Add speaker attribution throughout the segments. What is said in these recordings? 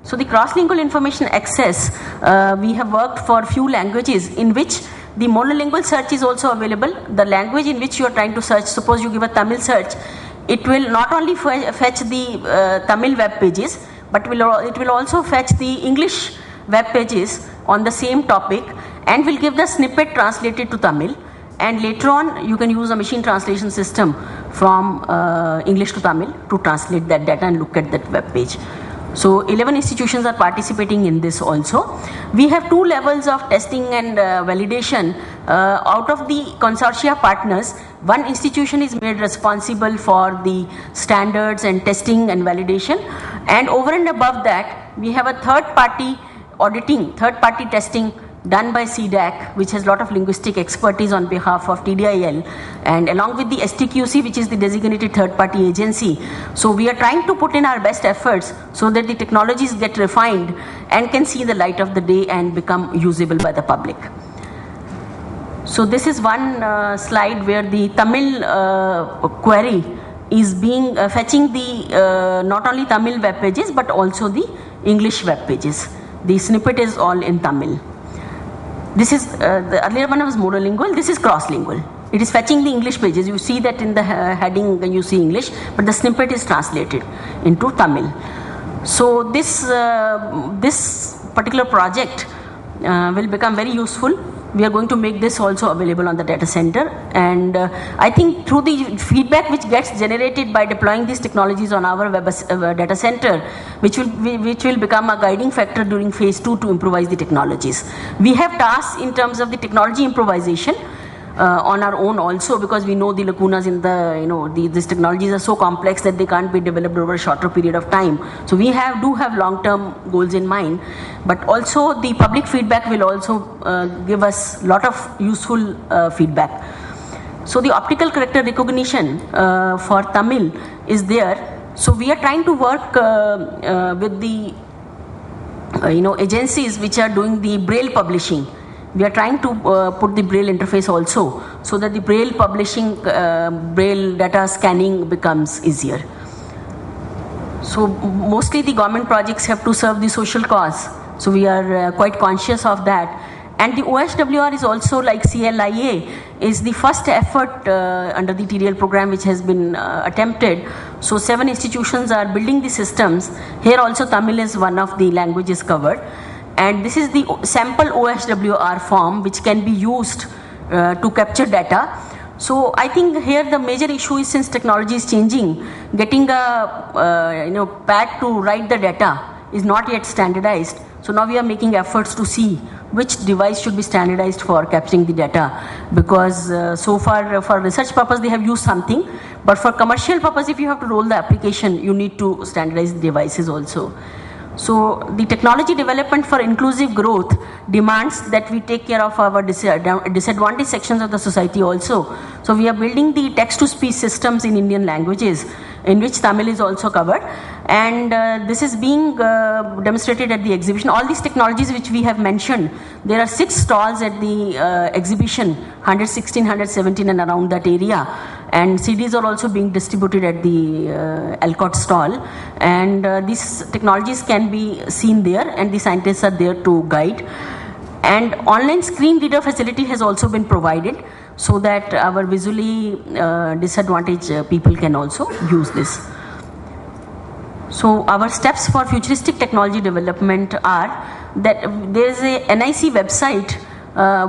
Speaker 1: So the cross-lingual information access, we have worked for few languages in which the monolingual search is also available. The language in which you are trying to search, suppose you give a Tamil search, it will not only fetch the Tamil web pages, but it will also fetch the English web pages on the same topic and will give the snippet translated to Tamil. And later on, you can use a machine translation system from English to Tamil to translate that data and look at that web page. So 11 institutions are participating in this also. We have 2 levels of testing and validation. Out of the consortia partners, 1 institution is made responsible for the standards and testing and validation. And over and above that, we have a third party auditing, third party testing done by CDAC, which has a lot of linguistic expertise on behalf of TDIL, and along with the STQC, which is the designated third party agency. So we are trying to put in our best efforts so that the technologies get refined and can see the light of the day and become usable by the public. So this is one slide where the Tamil query is being fetching the not only Tamil web pages but also the English web pages. The snippet is all in Tamil. This is, the earlier one was monolingual, this is cross-lingual. It is fetching the English pages. You see that in the heading you see English, but the snippet is translated into Tamil. So this particular project will become very useful. We are going to make this also available on the data center, and I think through the feedback which gets generated by deploying these technologies on our data center, which will become a guiding factor during phase 2 to improvise the technologies. We have tasks in terms of the technology improvisation on our own also, because we know the lacunas in the, these technologies are so complex that they can't be developed over a shorter period of time. So we do have long-term goals in mind, but also the public feedback will also give us a lot of useful feedback. So the optical character recognition for Tamil is there. So we are trying to work with the agencies which are doing the Braille publishing. We are trying to put the Braille interface also, so that the Braille publishing, Braille data scanning becomes easier. So mostly the government projects have to serve the social cause. So we are quite conscious of that. And the OSWR is also, like CLIA, is the first effort under the TDL program which has been attempted. So 7 institutions are building the systems. Here also Tamil is one of the languages covered. And this is the sample OSWR form which can be used to capture data. So I think here the major issue is, since technology is changing, getting a pad to write the data is not yet standardized. So now we are making efforts to see which device should be standardized for capturing the data, because so far for research purpose they have used something, but for commercial purpose, if you have to roll the application, you need to standardize the devices also. So the technology development for inclusive growth demands that we take care of our disadvantaged sections of the society also. So we are building the text-to-speech systems in Indian languages, in which Tamil is also covered, and this is being demonstrated at the exhibition. All these technologies which we have mentioned, there are 6 stalls at the exhibition, 116, 117 and around that area, and CDs are also being distributed at the Alcott stall, and these technologies can be seen there, and the scientists are there to guide. And online screen reader facility has also been provided, so that our visually disadvantaged people can also use this. So our steps for futuristic technology development are that there is a NIC website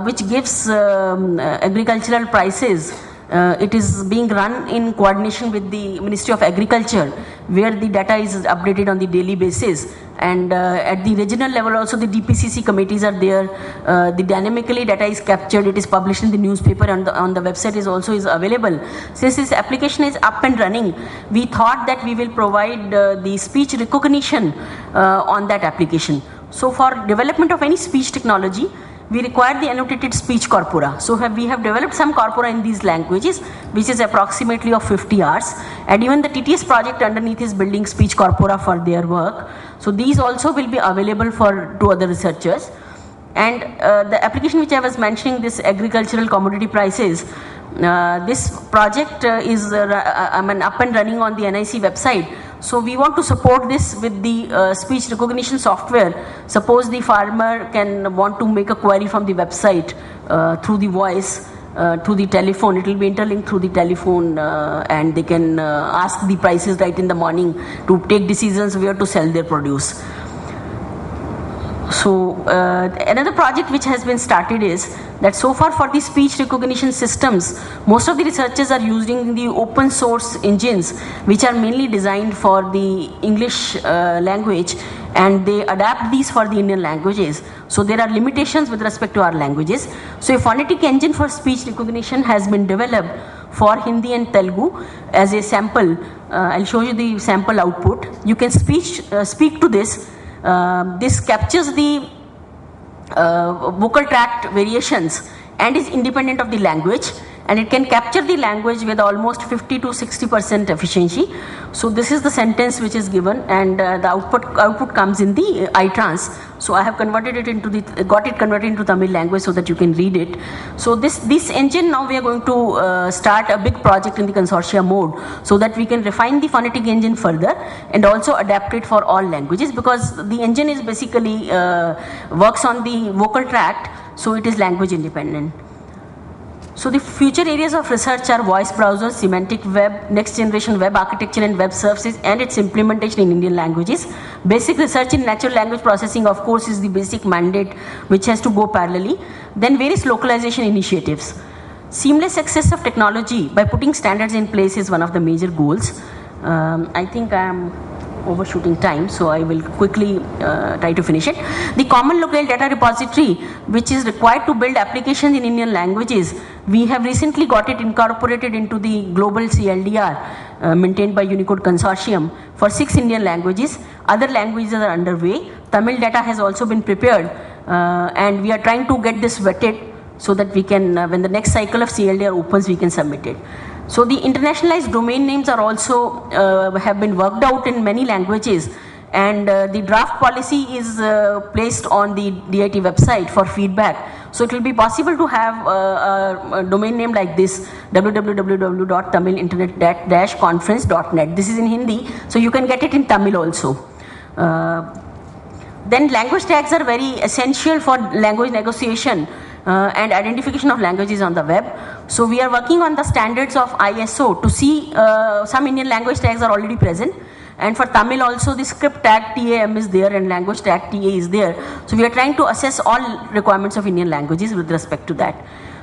Speaker 1: which gives agricultural prices. It is being run in coordination with the Ministry of Agriculture, where the data is updated on the daily basis, and at the regional level also the DPCC committees are there. The dynamically data is captured, it is published in the newspaper, and on the website is available. Since this application is up and running, we thought that we will provide the speech recognition on that application. So for development of any speech technology, we require the annotated speech corpora. So we have developed some corpora in these languages, which is approximately of 50 hours. And even the TTS project underneath is building speech corpora for their work. So these also will be available to other researchers. And the application which I was mentioning, this agricultural commodity prices, this project is up and running on the NIC website. So we want to support this with the speech recognition software. Suppose the farmer can want to make a query from the website through the voice, to the telephone. It will be interlinked through the telephone, and they can ask the prices right in the morning to take decisions where to sell their produce. So another project which has been started is that so far for the speech recognition systems, most of the researchers are using the open source engines which are mainly designed for the English language, and they adapt these for the Indian languages. So there are limitations with respect to our languages. So a phonetic engine for speech recognition has been developed for Hindi and Telugu as a sample. I'll show you the sample output. You can speak to this. This captures the vocal tract variations and is independent of the language, and it can capture the language with almost 50 to 60% efficiency. So this is the sentence which is given, and the output comes in the iTrans. So I have converted it into got it converted into Tamil language so that you can read it. So this engine, now we are going to start a big project in the consortia mode so that we can refine the phonetic engine further and also adapt it for all languages, because the engine is basically works on the vocal tract, so it is language independent. So the future areas of research are voice browsers, semantic web, next generation web architecture and web services, and its implementation in Indian languages. Basic research in natural language processing, of course, is the basic mandate which has to go parallelly. Then various localization initiatives. Seamless success of technology by putting standards in place is one of the major goals. I think I am overshooting time, so I will quickly try to finish it. The common local data repository, which is required to build applications in Indian languages, we have recently got it incorporated into the global CLDR maintained by Unicode Consortium for 6 Indian languages. Other languages are underway. Tamil data has also been prepared, and we are trying to get this vetted so that we can, when the next cycle of CLDR opens, we can submit it. So the internationalized domain names are also have been worked out in many languages, and the draft policy is placed on the DIT website for feedback. So it will be possible to have a domain name like this, www.tamilinternet-conference.net. This is in Hindi, so you can get it in Tamil also. Then language tags are very essential for language negotiation and identification of languages on the web. So we are working on the standards of ISO to see some Indian language tags are already present, and for Tamil also the script tag TAM is there and language tag TA is there. So we are trying to assess all requirements of Indian languages with respect to that.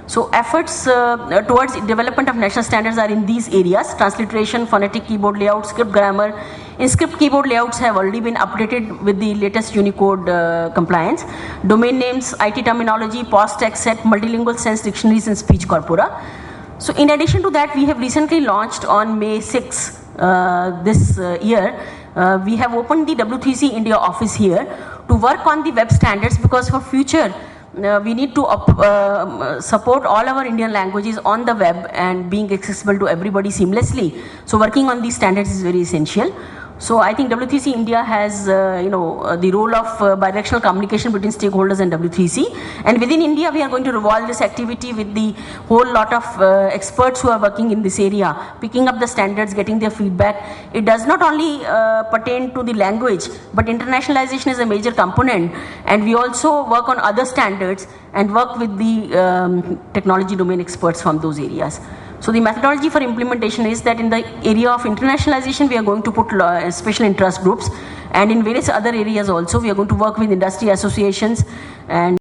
Speaker 1: So efforts towards development of national standards are in these areas: transliteration, phonetic keyboard layout, script grammar. In script keyboard layouts have already been updated with the latest Unicode compliance. Domain names, IT terminology, POS text set, multilingual sense dictionaries and speech corpora. So in addition to that, we have recently launched on May 6 this year, we have opened the W3C India office here to work on the web standards, because for future we need to support all our Indian languages on the web and being accessible to everybody seamlessly. So working on these standards is very essential. So I think W3C India has the role of bidirectional communication between stakeholders and W3C, and within India we are going to revolve this activity with the whole lot of experts who are working in this area, picking up the standards, getting their feedback. It does not only pertain to the language, but internationalization is a major component, and we also work on other standards and work with the technology domain experts from those areas. So the methodology for implementation is that in the area of internationalization, we are going to put special interest groups, and in various other areas also, we are going to work with industry associations and